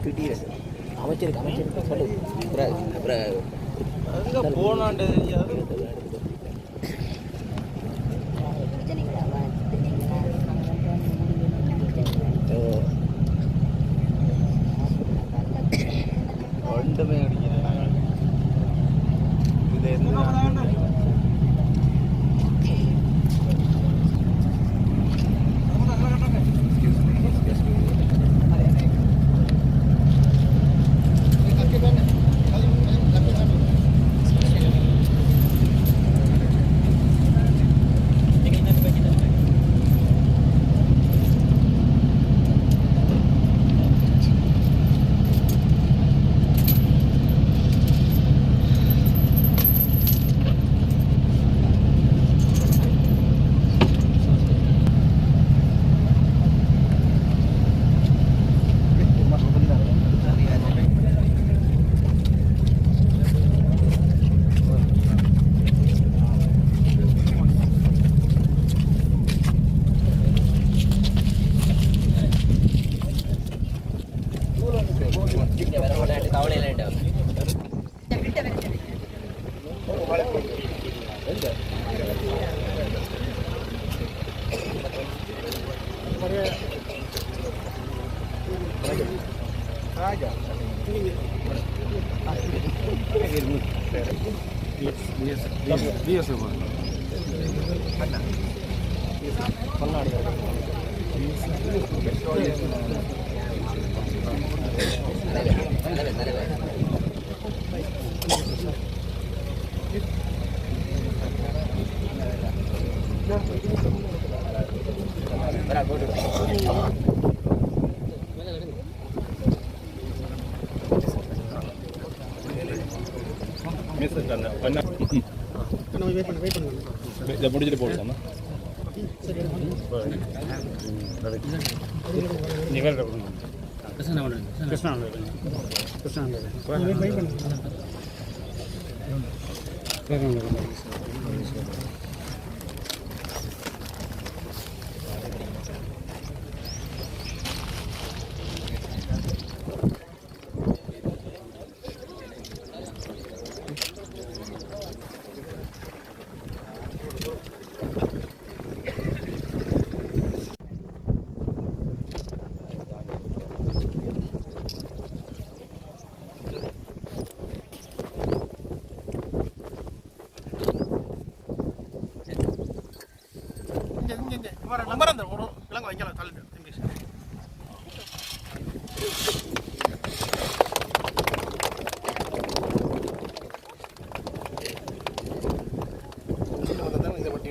திடீர் அமைச்சருக்கு சொல்லு அப்புறம் போனான்றது ஒன்றுமே அடிக்கிறேன் இது என்ன முடிச்சுட்டு போடுவோம் நம்பர் அந்த ஒரு விலங்கு வைக்கலாம் தள்ளு இங்கிலீஷ் இந்த வட்டி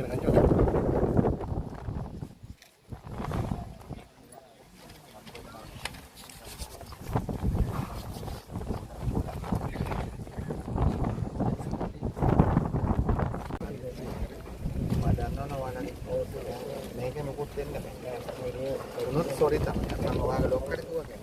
sorita sama warga lokal itu kan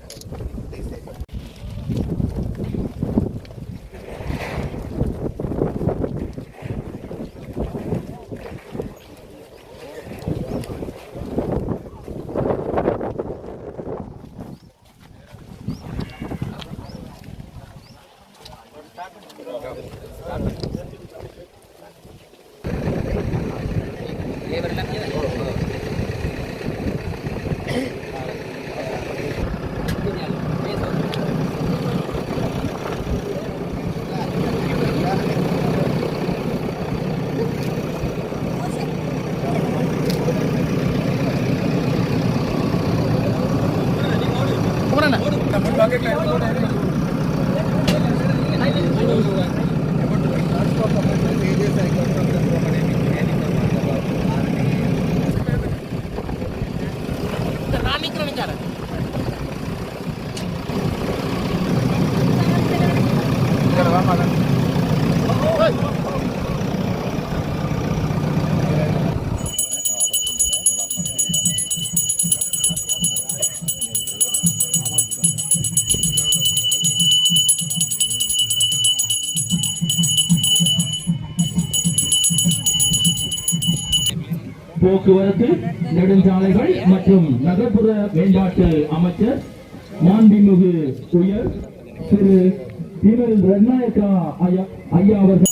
போக்குவரத்து நெடுஞ்சாலைகள் மற்றும் நகர்ப்புற மேம்பாட்டு அமைச்சர் மாண்புமிகு உயர் திரு திமல் ரத்நாயக்கா ஐயா அவர்கள்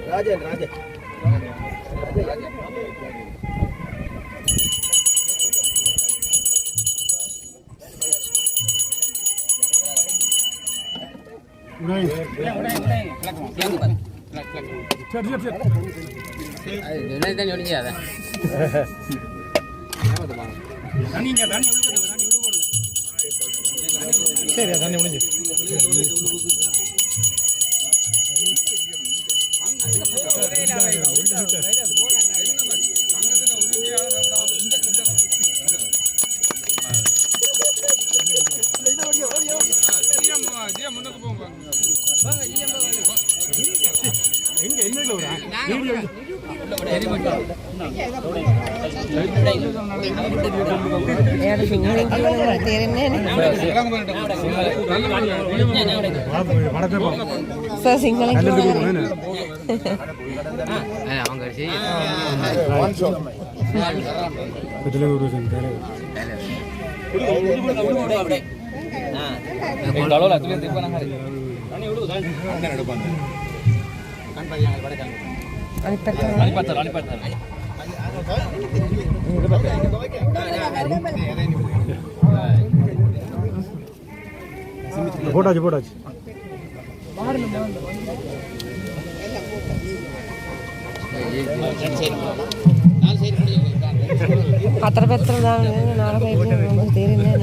ராஜன் ராஜன் சரி தண்ணி முடிஞ்சு போட்டாச்சு போட்டாச்சு அத்தனை பேர் தான் நாலு பேர் தெரியும்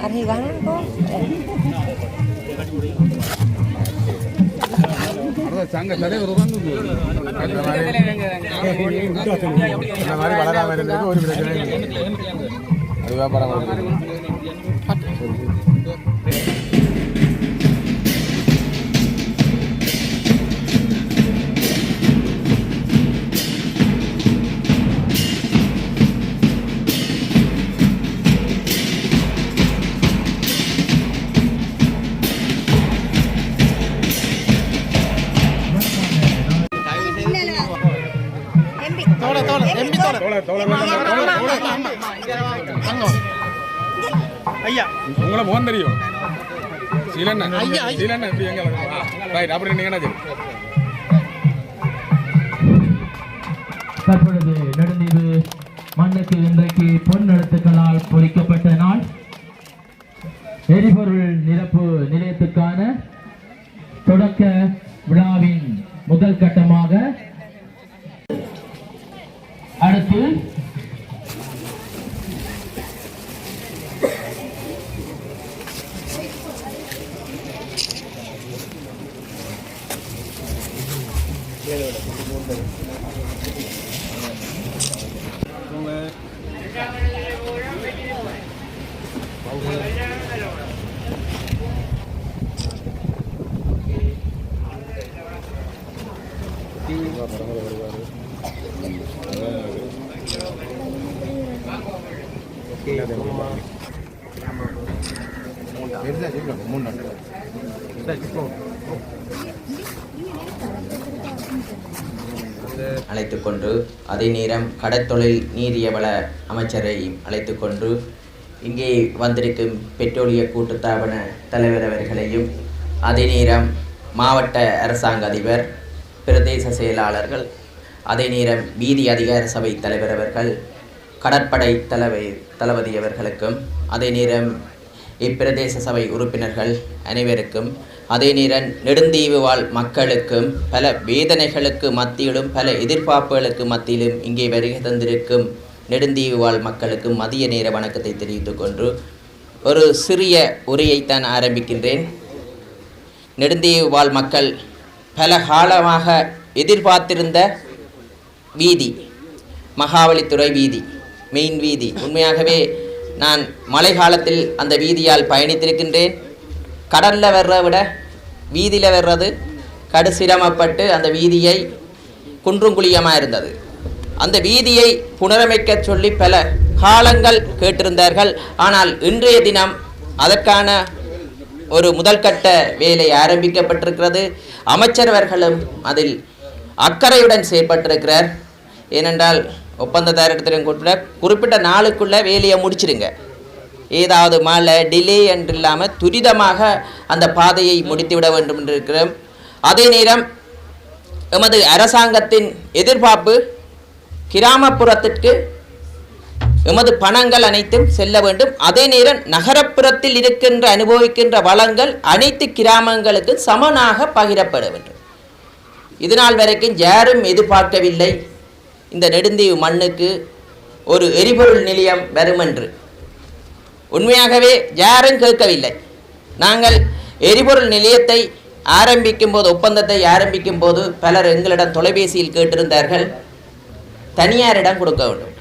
अरे गाना को संग चले ஒரு பிரச்சனை அதுவா பரவாயில்லை ஐயா உங்களை போன் தெரியும் சீலண்ணா சீலண்ணா இப்படி எங்க ரைட் அப்படி நீங்க என்ன தற்பொழுது நெடுந்தீவு மண்ணுக்கு இன்றைக்கு பொன் எழுத்துக்களால் பொறிக்கப்பட்ட நாள். எரிபொருள் நிரப்பு நிலையத்துக்கான தொடக்க விழாவின் முதல் கட்டமாக அடுத்து அழைத்துக் கொண்டு அதே நேரம் கடற்தொழில் நீரியவள அமைச்சரை அழைத்து கொண்டு இங்கே வந்திருக்கும் பெட்ரோலிய கூட்டுத்தாபன தலைவர் அவர்களையும் அதே நேரம் மாவட்ட அரசாங்க அதிபர் பிரதேச செயலாளர்கள் அதே நேரம் வீதி அதிகார சபை தலைவர் அவர்கள் கடற்படை தளபதி அவர்களுக்கும் அதே நேரம் இப்பிரதேச சபை உறுப்பினர்கள் அனைவருக்கும் அதே நேரம் நெடுந்தீவு வாழ் மக்களுக்கும் பல வேதனைகளுக்கு மத்தியிலும் பல எதிர்பார்ப்புகளுக்கு மத்தியிலும் இங்கே வருகை தந்திருக்கும் நெடுந்தீவு வாழ் மக்களுக்கு மதிய நேர வணக்கத்தை தெரிவித்துக் கொண்டு ஒரு சிறிய உரையைத்தான் ஆரம்பிக்கின்றேன். நெடுந்தீவு வாழ் மக்கள் பல காலமாக எதிர்பார்த்திருந்த வீதி மகாவலித்துறை வீதி மெயின் வீதி, உண்மையாகவே நான் மழை காலத்தில் அந்த வீதியால் பயணித்திருக்கின்றேன். கடலில் வர்றதை விட வீதியில் வர்றது கடு சிரமப்பட்டு அந்த வீதியை குன்றும் குழியமாக இருந்தது. அந்த வீதியை புனரமைக்க சொல்லி பல காலங்கள் கேட்டிருந்தார்கள். ஆனால் இன்றைய தினம் அதற்கான ஒரு முதல்கட்ட வேலை ஆரம்பிக்கப்பட்டிருக்கிறது. அமைச்சரவர்களும் அதில் அக்கறையுடன் செயற்பட்டிருக்கிறார். ஏனென்றால் ஒப்பந்ததாரிடத்திலும் குறிப்பிட்ட நாளுக்குள்ளே வேலையை முடிச்சிடுங்க, ஏதாவது மழை டிலே என்று இல்லாமல் துரிதமாக அந்த பாதையை முடித்துவிட வேண்டும் என்று இருக்கிறோம். அதே நேரம் எமது அரசாங்கத்தின் எதிர்பார்ப்பு கிராமப்புறத்திற்கு எமது பணங்கள் அனைத்தும் செல்ல வேண்டும். அதே நேரம் நகரப்புறத்தில் இருக்கின்ற அனுபவிக்கின்ற வளங்கள் அனைத்து கிராமங்களுக்கு சமனாக பகிரப்பட வேண்டும். இதனால் வரைக்கும் யாரும் எதிர்பார்க்கவில்லை இந்த நெடுந்தீவு மண்ணுக்கு ஒரு எரிபொருள் நிலையம் வரும் என்று. உண்மையாகவே யாரும் கேட்கவில்லை. நாங்கள் எரிபொருள் நிலையத்தை ஆரம்பிக்கும் போது, ஒப்பந்தத்தை ஆரம்பிக்கும் போது பலர் எங்களிடம் தொலைபேசியில் கேட்டிருந்தார்கள், தனியாரிடம் கொடுக்க வேண்டும்,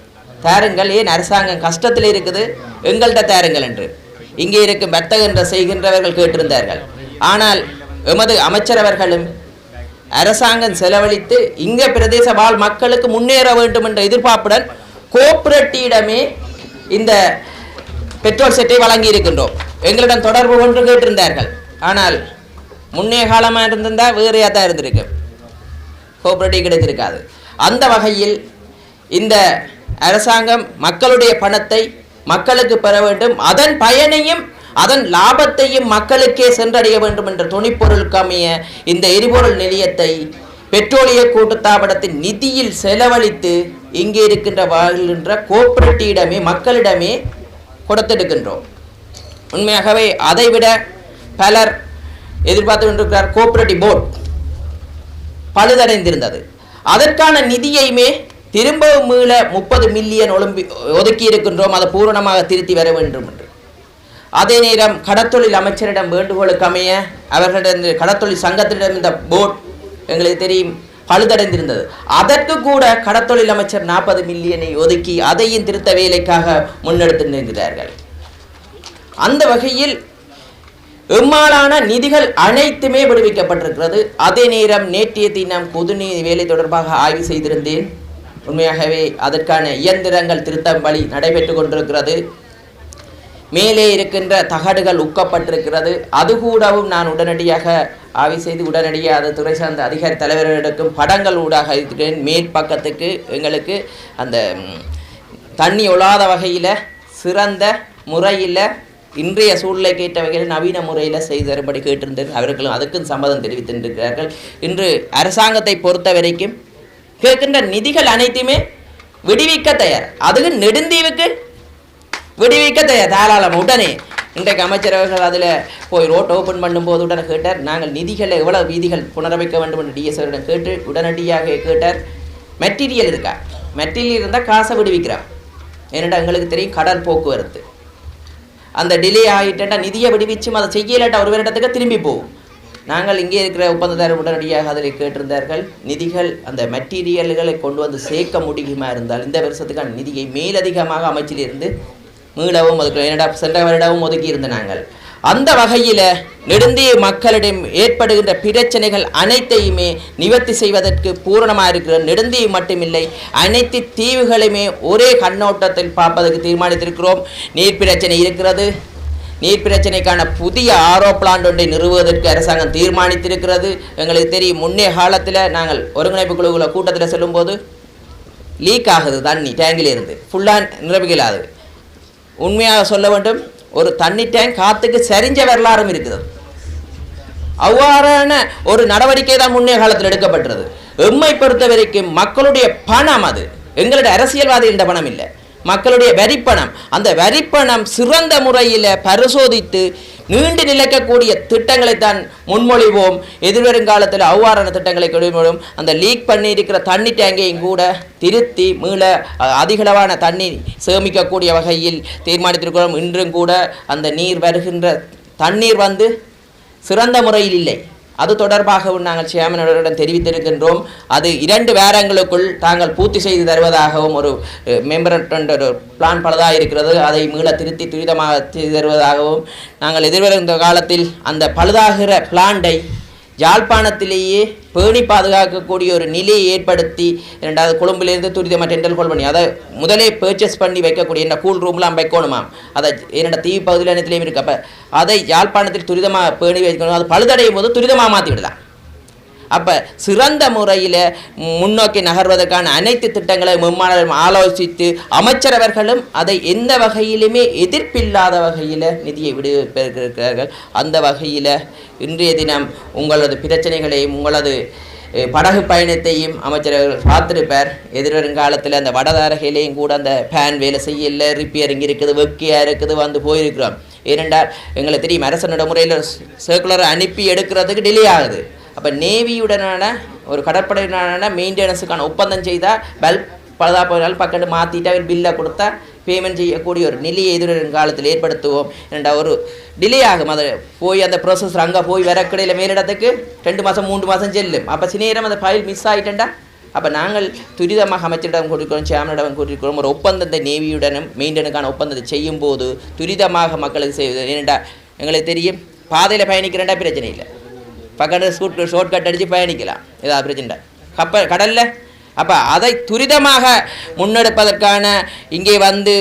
தாருங்கள், ஏன் அரசாங்கம் கஷ்டத்தில் இருக்குது, எங்கள்கிட்ட தாருங்கள் என்று. இங்கே இருக்கும் வர்த்தகன்ற செய்கின்றவர்கள் கேட்டிருந்தார்கள். ஆனால் எமது அமைச்சரவர்களும் அரசாங்கம் செலவழித்து இங்கே பிரதேச வாழ் மக்களுக்கு முன்னேற வேண்டும் என்ற எதிர்பார்ப்புடன் கோஆபரேட்டிவிடமே இந்த பெட்ரோல் செட்டை வழங்கி இருக்கின்றோம். எங்களிடம் தொடர்பு கொண்டு கேட்டிருந்தார்கள். ஆனால் முன்னே காலமாக இருந்திருந்தால் வேறையாக தான் இருந்திருக்கு, கோஆபரேட்டிவ் கிடைத்திருக்காது. அந்த வகையில் இந்த அரசாங்கம் மக்களுடைய பணத்தை மக்களுக்கு பெற வேண்டும், அதன் பயனையும் அதன் லாபத்தையும் மக்களுக்கே சென்றடைய வேண்டும் என்ற துணிப்பொருளுக்கு அமைய இந்த எரிபொருள் நிலையத்தை பெட்ரோலிய கூட்டுத்தாபனத்தின் நிதியில் செலவழித்து இங்கே இருக்கின்ற வாழ்கின்ற கோஆபரேட்டிவிடமே மக்களிடமே கொடுத்திருக்கின்றோம். உண்மையாகவே அதைவிட பலர் எதிர்பார்த்து கொண்டிருக்கிறார். கோஆபரேட்டிவ் போர்ட் பழுதடைந்திருந்தது. அதற்கான நிதியையுமே திரும்பவும் மீள 30 மில்லியன் ஒதுக்கி இருக்கின்றோம், அதை பூரணமாக திருத்தி வர வேண்டும் என்று. அதே நேரம் கடற்தொழில் அமைச்சரிடம் வேண்டுகோளுக்கு அமைய அவர்களிடம் கடற்தொழில் சங்கத்திடம் இந்த போர்ட் எங்களுக்கு தெரியும் பழுதடைந்திருந்தது. அதற்கு கூட கடற்தொழில் அமைச்சர் 40 மில்லியனை ஒதுக்கி அதையும் திருத்த வேலைக்காக முன்னெடுத்து நிற்கிறார்கள். அந்த வகையில் எம்மாலான நிதிகள் அனைத்துமே விடுவிக்கப்பட்டிருக்கிறது. அதே நேரம் நேற்றைய தினம் பொதுநீதி வேலை தொடர்பாக ஆய்வு செய்திருந்தேன். உண்மையாகவே அதற்கான இயந்திரங்கள் திருத்தம் வழி நடைபெற்று கொண்டிருக்கிறது. மேலே இருக்கின்ற தகடுகள் உக்கப்பட்டிருக்கிறது. அது கூடவும் நான் உடனடியாக ஆய்வு செய்து உடனடியாக அது துறை சார்ந்த அதிகாரி தலைவர்களுக்கும் படங்கள் ஊடாக இருக்கிறேன். மேற்பக்கத்துக்கு எங்களுக்கு அந்த தண்ணி ஒழாத வகையில் சிறந்த முறையில் இன்றைய சூழ்நிலைக்கு ஏற்ற வகையில் நவீன முறையில் செய்து தரும்படி கேட்டிருந்தேன். அவர்களும் அதுக்கும் சம்மதம் தெரிவித்திருக்கிறார்கள். இன்று அரசாங்கத்தை பொறுத்த வரைக்கும் கேட்கின்ற நிதிகள் அனைத்துமே விடுவிக்க தயார். அதுக்கு நெடுந்தீவுக்கு விடுவிக்க தயார் தாராளம். உடனே இன்றைக்கு அமைச்சரவர்கள் அதில் போய் ரோட் ஓப்பன் பண்ணும்போது உடனே கேட்டார், நாங்கள் நிதிகளை எவ்வளோ வீதிகள் புனரமைக்க வேண்டும் என்று டிஎஸ்ஓரிடம் கேட்டு உடனடியாக கேட்டார். மெட்டீரியல் இருக்கா, மெட்டீரியல் இருந்தால் காசை விடுவிக்கிறான். ஏனென்றால் எங்களுக்கு தெரியும் கடல் போக்குவரத்து அந்த டிலே ஆகிட்டா நிதியை விடுவிச்சும் அதை செய்யலாட்டா ஒரு இடத்துக்கு திரும்பி போகும். நாங்கள் இங்கே இருக்கிற ஒப்பந்ததாரர் உடனடியாக அதில் கேட்டிருந்தார்கள், நிதிகள் அந்த மெட்டீரியல்களை கொண்டு வந்து சேர்க்க முடியுமா இருந்தால் இந்த வருஷத்துக்கான நிதியை மேலதிகமாக அமைச்சிலிருந்து மீளவும் ஒதுக்க, என்னடா சென்ற வருடமும் ஒதுக்கி இருந்த நாங்கள். அந்த வகையில் நெடுந்தீவு மக்களிடம் ஏற்படுகின்ற பிரச்சனைகள் அனைத்தையுமே நிவர்த்தி செய்வதற்கு பூரணமாக இருக்கிற நெடுந்தீவு மட்டுமில்லை அனைத்து தீவுகளையுமே ஒரே கண்ணோட்டத்தில் பார்ப்பதற்கு தீர்மானித்திருக்கிறோம். நீர் பிரச்சனை இருக்கிறது, நீர் பிரச்சனைக்கான புதிய ஆரோ பிளான்ட் ஒன்றை நிறுவுவதற்கு அரசாங்கம் தீர்மானித்திருக்கிறது. எங்களுக்கு தெரியும், முன்னே காலத்தில் நாங்கள் ஒருங்கிணைப்பு குழுவுல கூட்டத்தில் செல்லும்போது லீக் ஆகுது தண்ணி டேங்கில் இருந்து, ஃபுல்லாக நிரம்பிக்கலாது. உண்மையாக சொல்ல வேண்டும், ஒரு தண்ணி டேங்க் காற்றுக்கு சரிஞ்ச வரலாறும் இருக்குது. அவ்வாறான ஒரு நடவடிக்கை தான் முன்னே காலத்தில் எடுக்கப்பட்டது. எம்மை பொறுத்த வரைக்கும் மக்களுடைய பணம், அது எங்களுடைய அரசியல்வாதிகளின் பணம் இல்லை, மக்களுடைய வரிப்பணம். அந்த வரிப்பணம் சிறந்த முறையில் பரிசோதித்து நீண்டு நிலைக்கக்கூடிய திட்டங்களை தான் முன்மொழிவோம். எதிர்வருங்காலத்தில் அவ்வாறான திட்டங்களை கொண்டு அந்த லீக் பண்ணியிருக்கிற தண்ணி டேங்கையும் கூட திருத்தி மீள அதிகளவான தண்ணி சேமிக்கக்கூடிய வகையில் தீர்மானித்திருக்கிறோம். இன்றும் கூட அந்த நீர் வருகின்ற தண்ணீர் வந்து சிறந்த முறையில் இல்லை. அது தொடர்பாகவும் நாங்கள் சேர்மனிடம் தெரிவித்திருக்கின்றோம். அது 2 வாரங்களுக்குள் தாங்கள் பூர்த்தி செய்து தருவதாகவும் ஒரு மெம்பரண்ட் ஒரு பிளான் பலதாக இருக்கிறது, அதை மீள திருத்தி துரிதமாக செய்து தருவதாகவும் நாங்கள் எதிர்வரும் காலத்தில் அந்த பழுதாகிற பிளான்டை யாழ்ப்பாணத்திலேயே பேணி பாதுகாக்கக்கூடிய ஒரு நிலையை ஏற்படுத்தி 2வது கொழும்பிலிருந்து துரிதமாக டெண்டல் கோல் பண்ணி அதை முதலே பர்ச்சேஸ் பண்ணி வைக்கக்கூடிய என்ன கூல் ரூம்லாம் வைக்கணுமாம். அதை என்னோட தீவு பகுதியில் அனைத்துலேயும் இருக்குது. அப்போ அதை யாழ்ப்பாணத்தில் துரிதமாக பேணி வைக்கணும். அது பழுதடையும் போது துரிதமாக மாற்றி விடலாம். அப்போ சிறந்த முறையில் முன்னோக்கி நகர்வதற்கான அனைத்து திட்டங்களை மும்மாலும் ஆலோசித்து அமைச்சரவர்களும் அதை எந்த வகையிலுமே எதிர்ப்பில்லாத வகையில் நிதியை விடுவிக்கிறார்கள். அந்த வகையில் இன்றைய தினம் உங்களது பிரச்சனைகளையும் உங்களது படகு பயணத்தையும் அமைச்சர்கள் பார்த்திருப்பார். எதிர்வருங்காலத்தில் அந்த வடதாரகையிலையும் கூட அந்த ஃபேன் வேலை செய்யல, ரிப்பேரிங் இருக்குது, வெக்கியாக இருக்குது, வந்து போயிருக்கிறோம். ஏனென்றால் எங்களுக்கு தெரியும், அரசனோட முறையில் சர்க்குலரை அனுப்பி எடுக்கிறதுக்கு டிலே ஆகுது. அப்போ நேவியுடனான ஒரு கடற்படையுடனான மெயின்டெனன்ஸுக்கான ஒப்பந்தம் செய்தால் பல்ப் பழுதாக போனாலும் பக்கத்து மாற்றிட்டு அவர் பில்லை கொடுத்தா பேமெண்ட் செய்யக்கூடிய ஒரு நிலையை எதிர்காலத்தில் ஏற்படுத்துவோம். ஏன்டா ஒரு டிலே ஆகும், அதை போய் அந்த ப்ரோசஸ் அங்கே போய் வரக்கடையில் மேலிடத்துக்கு 2 மாதம் 3 மாதம் செல்லும். அப்போ சிநேரம் அந்த ஃபைல் மிஸ் ஆகிட்டேன்டா. அப்போ நாங்கள் துரிதமாக அமைச்சரிடம் கொடுக்கிறோம், சேர்மனிடம் கொடுக்கிறோம். ஒரு ஒப்பந்தத்தை நேவியுடனும் மெயின்டெனனுக்கான ஒப்பந்தத்தை செய்யும் போது துரிதமாக மக்களுக்கு செய்வது. ஏனெண்டா எங்களுக்கு தெரியும், பாதையில் பயணிக்கிறேன்டா பிரச்சனை இல்லை, பக்கத்தில் ஷார்ட்கட் அடித்து பயணிக்கலாம், ஏதாவது பிரச்சனை கப்பல் கடலில். அப்போ அதை துரிதமாக முன்னெடுப்பதற்கான இங்கே வந்து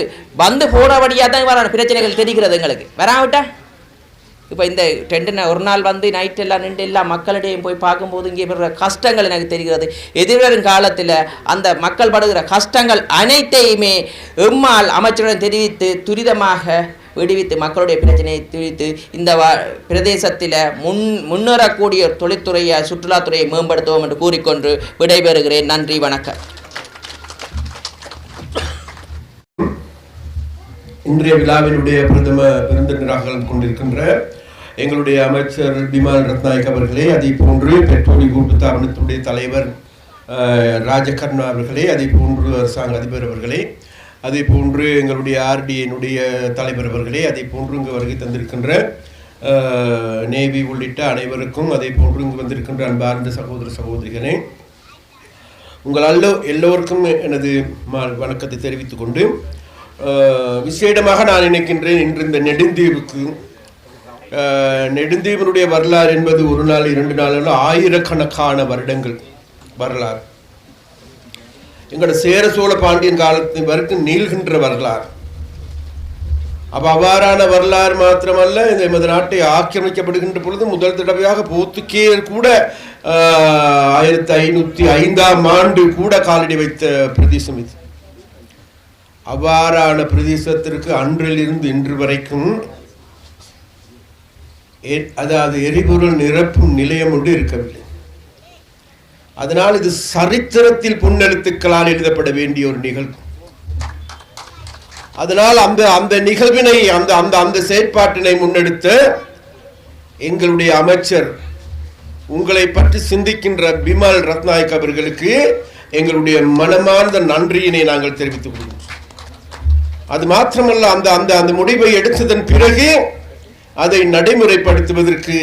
போனபடியாக தான் வர பிரச்சனைகள் தெரிகிறது எங்களுக்கு. வராவிட்டா இப்போ இந்த டென்ட் ஒரு நாள் வந்து நைட் எல்லாம் நின்று எல்லா மக்களிடையும் போய் பார்க்கும்போது இங்கே பெறுற கஷ்டங்கள் எனக்கு தெரிகிறது. எதிர்வரும் காலத்தில் அந்த மக்கள் படுகிற கஷ்டங்கள் அனைத்தையுமே எம்மால் அமைச்சருடன் தெரிவித்து துரிதமாக விடுவித்து மக்களுடைய பிரச்சனையை தெரிவித்து இந்த பிரதேசத்தில் முன்னேறக்கூடிய தொழில்துறையை சுற்றுலாத்துறையை மேம்படுத்துவோம் என்று கூறிக்கொண்டு விடைபெறுகிறேன். நன்றி, வணக்கம். இன்றைய விழாவினுடைய பிரதம விருந்தினராக கொண்டிருக்கின்ற எங்களுடைய அமைச்சர் பிமல் ரத்நாயக் அவர்களே, அதே போன்று பெட்ரோலிய கூட்டுத்தாபனத்தினுடைய தலைவர் ராஜகர்ணா அவர்களே, அதே போன்று அரசாங்க அதிபர் அவர்களே, அதே போன்று எங்களுடைய ஆர்டிஐனுடைய தலைவர் அவர்களே, அதே போன்று இங்கு வருகை தந்திருக்கின்ற நேவி உள்ளிட்ட அனைவருக்கும், அதே போன்று இங்கு வந்திருக்கின்ற அன்பார்ந்த சகோதர சகோதரிகளே, உங்கள் எல்லோருக்கும் எனது வணக்கத்தை தெரிவித்துக் கொண்டு விசேடமாக நான் நினைக்கின்றேன், இன்று இந்த நெடுந்தீவினுடைய வரலாறு என்பது ஒரு நாள் 2 நாள் அல்ல, ஆயிரக்கணக்கான வருடங்கள் வரலாறு. எங்களோட சேர சோழ பாண்டியன் காலத்தின் வரைக்கும் நீள்கின்ற வரலாறு. அப்போ அவ்வாறான வரலாறு மாத்திரமல்ல, இந்த எமது நாட்டை ஆக்கிரமிக்கப்படுகின்ற பொழுது முதல் தடவையாக போர்த்துகேயர் கூட 1505ஆம் ஆண்டு கூட காலடி வைத்த பிரதேசம் இது. அவ்வாறான பிரதேசத்திற்கு அன்றிலிருந்து இன்று வரைக்கும் அதாவது எரிபொருள் நிரப்பும் நிலையம் ஒன்று இருக்கவில்லை. அதனால் இது சரித்திரத்தில் பொன்னெழுத்துக்களால் எழுதப்பட வேண்டிய ஒரு நிகழ்வு. அதனால் அந்த நிகழ்வினை அந்த செயற்பாட்டினை முன்னெடுத்த எங்களுடைய அமைச்சர், உங்களை பற்றி சிந்திக்கின்ற பிமல் ரத்நாயக் அவர்களுக்கு எங்களுடைய மனமார்ந்த நன்றியினை நாங்கள் தெரிவித்துக் கொள்கிறோம். அது மாத்திரமல்ல, அந்த முடிவை எடுத்ததன் பிறகு அதை நடைமுறைப்படுத்துவதற்கு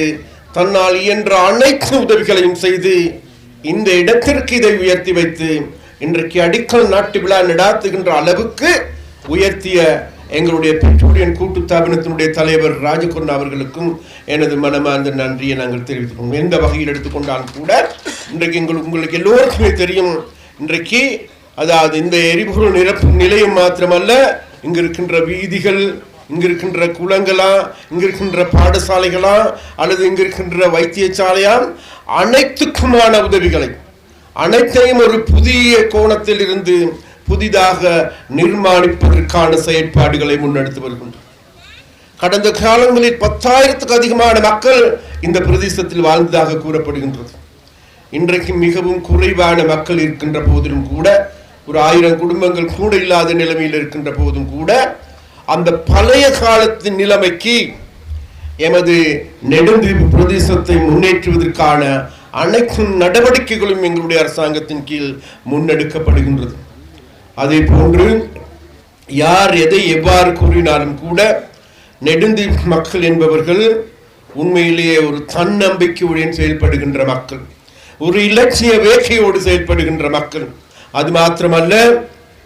தன்னால் இயன்ற அனைத்து உதவிகளையும் செய்து இந்த இடத்திற்கு இதை உயர்த்தி வைத்து இன்றைக்கு அடிக்கல் நாட்டு விழா நடாத்துகின்ற அளவுக்கு உயர்த்திய எங்களுடைய பெட்ரோலியன் கூட்டுத்தாபனத்தினுடைய தலைவர் ராஜகர்ணா அவர்களுக்கும் எனது மனமார்ந்த நன்றியை நாங்கள் தெரிவித்துக்கொள்வோம். எந்த வகையில் எடுத்துக்கொண்டாலும் கூட இன்றைக்கு உங்களுக்கு எல்லோருக்குமே தெரியும், இன்றைக்கு அதாவது இந்த எரிபொருள் நிரப்பு நிலையம் மாத்திரமல்ல, இங்கு இருக்கின்ற வீதிகள், இங்க இருக்கின்ற குளங்களா, இங்க இருக்கின்ற பாடசாலைகளா, அல்லது இங்க இருக்கின்ற வைத்தியசாலையா, அனைத்துக்குமான உதவிகளை அனைத்தையும் ஒரு புதிய கோணத்தில் இருந்து புதிதாக நிர்மாணிப்பதற்கான செயற்பாடுகளை முன்னெடுத்து வருகின்றனர். கடந்த காலங்களில் 10,000க்கு அதிகமான மக்கள் இந்த பிரதேசத்தில் வாழ்ந்ததாக கூறப்படுகின்றது. இன்றைக்கு மிகவும் குறைவான மக்கள் இருக்கின்ற போதிலும் கூட, ஒரு 1000 குடும்பங்கள் கூட இல்லாத நிலைமையில் இருக்கின்ற போதும் கூட, அந்த பழைய காலத்தின் நிலைமைக்கு எமது நெடுந்தீவு பிரதேசத்தை முன்னேற்றுவதற்கான அனைத்து நடவடிக்கைகளும் எங்களுடைய அரசாங்கத்தின் கீழ் முன்னெடுக்கப்படுகின்றது. அதே போன்று யார் எதை எவ்வாறு கூறினாலும் கூட நெடுந்தீவு மக்கள் என்பவர்கள் உண்மையிலேயே ஒரு தன்னம்பிக்கையுடன் செயல்படுகின்ற மக்கள், ஒரு இலட்சிய வேட்கையோடு செயல்படுகின்ற மக்கள். அது மாத்திரமல்ல,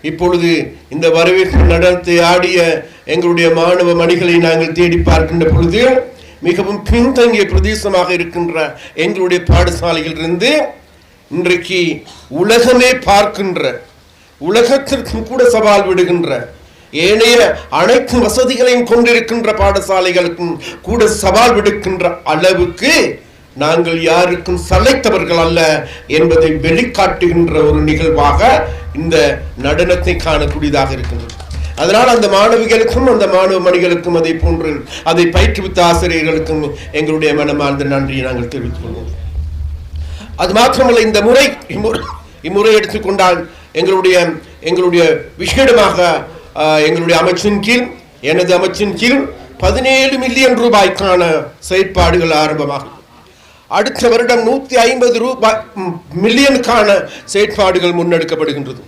இப்பொழுது இந்த வரவேற்பு நடத்தை ஆடிய எங்களுடைய மாணவ மணிகளை நாங்கள் தேடி பார்க்கின்ற பொழுது மிகவும் பின்தங்கிய பிரதேசமாக இருக்கின்ற எங்களுடைய பாடசாலையில் இருந்து இன்றைக்கு உலகமே பார்க்கின்ற, உலகத்திற்கும் கூட சவால் விடுகின்ற, ஏனைய அனைத்து வசதிகளையும் கொண்டிருக்கின்ற பாடசாலைகளுக்கும் கூட சவால் விடுக்கின்ற அளவுக்கு நாங்கள் யாருக்கும் சளைத்தவர்கள் அல்ல என்பதை வெளிக்காட்டுகின்ற ஒரு நிகழ்வாக இந்த நடனத்தை காணக்கூடியதாக இருக்கின்றது. அதனால் அந்த மாணவிகளுக்கும் அந்த மாணவ மணிகளுக்கும் அதை போன்று அதை பயிற்றுவித்த ஆசிரியர்களுக்கும் எங்களுடைய மனமார்ந்த நன்றியை நாங்கள் தெரிவித்துக் கொள்வோம். அது மாத்திரமல்ல, இந்த முறை இம்முறை எடுத்துக்கொண்டால் எங்களுடைய விசேடமாக எங்களுடைய அமைச்சின் கீழ், எனது அமைச்சின் கீழ் 17 மில்லியன் ரூபாய்க்கான செயற்பாடுகள் ஆரம்பமாகும். அடுத்த வருடம் 150 மில்லியனுக்கான செயற்பாடுகள் முன்னெடுக்கப்படுகின்றது.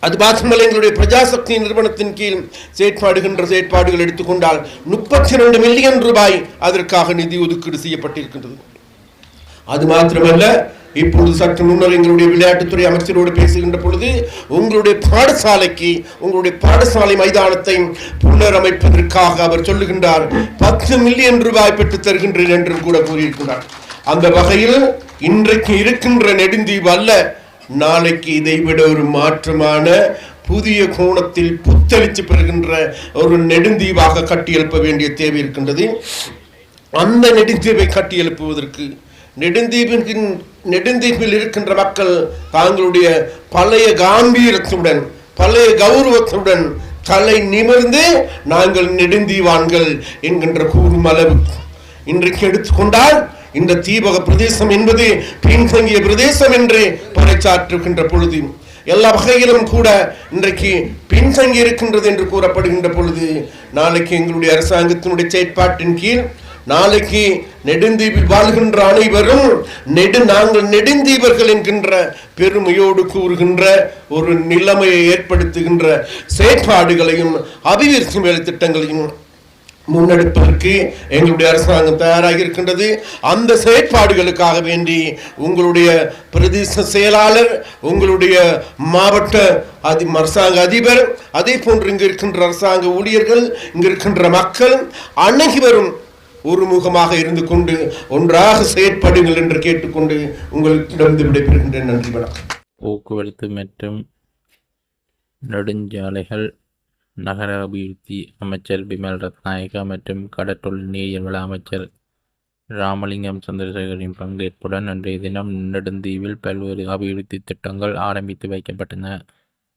அது மாத்திரமல்ல, எங்களுடைய பிரஜாசக்தி நிறுவனத்தின் கீழ் செயற்பாடுகள் எடுத்துக்கொண்டால் 32 மில்லியன் ரூபாய் அதற்காக நிதி ஒதுக்கீடு செய்யப்பட்டிருக்கின்றது. அது மாத்திரமல்ல, இப்பொழுது சற்று முன்னர் எங்களுடைய விளையாட்டுத்துறை அமைச்சரோடு பேசுகின்ற பொழுது உங்களுடைய பாடசாலை மைதானத்தை புனரமைப்பதற்காக அவர் சொல்லுகின்றார் 10 மில்லியன் ரூபாய் பெற்று தருகின்றேன் என்று கூட கூறியிருக்கிறார். அந்த வகையில் இன்றைக்கு இருக்கின்ற நெடுந்தீவு அல்ல, நாளைக்கு இதைவிட ஒரு மாற்றமான புதிய கோணத்தில் புத்தளிச்சு பெறுகின்ற ஒரு நெடுந்தீவாக கட்டியெழுப்ப வேண்டிய தேவை இருக்கின்றது. அந்த நெடுந்தீவை கட்டியெழுப்புவதற்கு நெடுந்தீவில் இருக்கின்ற மக்கள் தாங்களுடைய பழைய காம்பீரத்துடன், பழைய கௌரவத்துடன் தலை நிமிர்ந்து நாங்கள் நெடுந்தீவான்கள் என்கின்ற கூறும் அளவு இன்றைக்கு எடுத்துக்கொண்டால் இந்த தீபக பிரதேசம் என்பது பின்தங்கிய பிரதேசம் என்று பறைச்சாற்றுகின்ற பொழுது, எல்லா வகையிலும் கூட இன்றைக்கு பின்தங்கி இருக்கின்றது என்று கூறப்படுகின்ற பொழுது, நாளைக்கு எங்களுடைய அரசாங்கத்தினுடைய செயற்பாட்டின் கீழ் நாளைக்கு நெடுந்தீவில் வாழ்கின்ற அனைவரும் நாங்கள் நெடுந்தீவர்கள் என்கின்ற பெருமையோடு கூறுகின்ற ஒரு நிலைமையை ஏற்படுத்துகின்ற செயற்பாடுகளையும் அபிவிருத்தி வேலை திட்டங்களையும் முன்னெடுப்பதற்கு எங்களுடைய அரசாங்கம் தயாராக இருக்கின்றது. அந்த செயற்பாடுகளுக்காக வேண்டி உங்களுடைய பிரதேச செயலாளர், உங்களுடைய மாவட்ட அரசாங்க அதிபர், அதே போன்று இங்கு இருக்கின்ற அரசாங்க ஊழியர்கள், இங்கு இருக்கின்ற மக்கள் அனைவரும் ஒரு முகமாக இருந்து கொண்டு ஒன்றாக செயற்படுங்கள் என்று கேட்டுக்கொண்டு உங்களிடம் விடைபெறுகின்றேன். நன்றி, வணக்கம். போக்குவரத்து மற்றும் நெடுஞ்சாலைகள் நகர அபிவிருத்தி அமைச்சர் பிமல் ரத்நாயக்கா மற்றும் கடற்றொழில் நீரியல் வள அமைச்சர் ராமலிங்கம் சந்திரசேகரின் பங்கேற்புடன் அன்றைய தினம் நெடுந்தீவில் பல்வேறு அபிவிருத்தி திட்டங்கள் ஆரம்பித்து வைக்கப்பட்டன.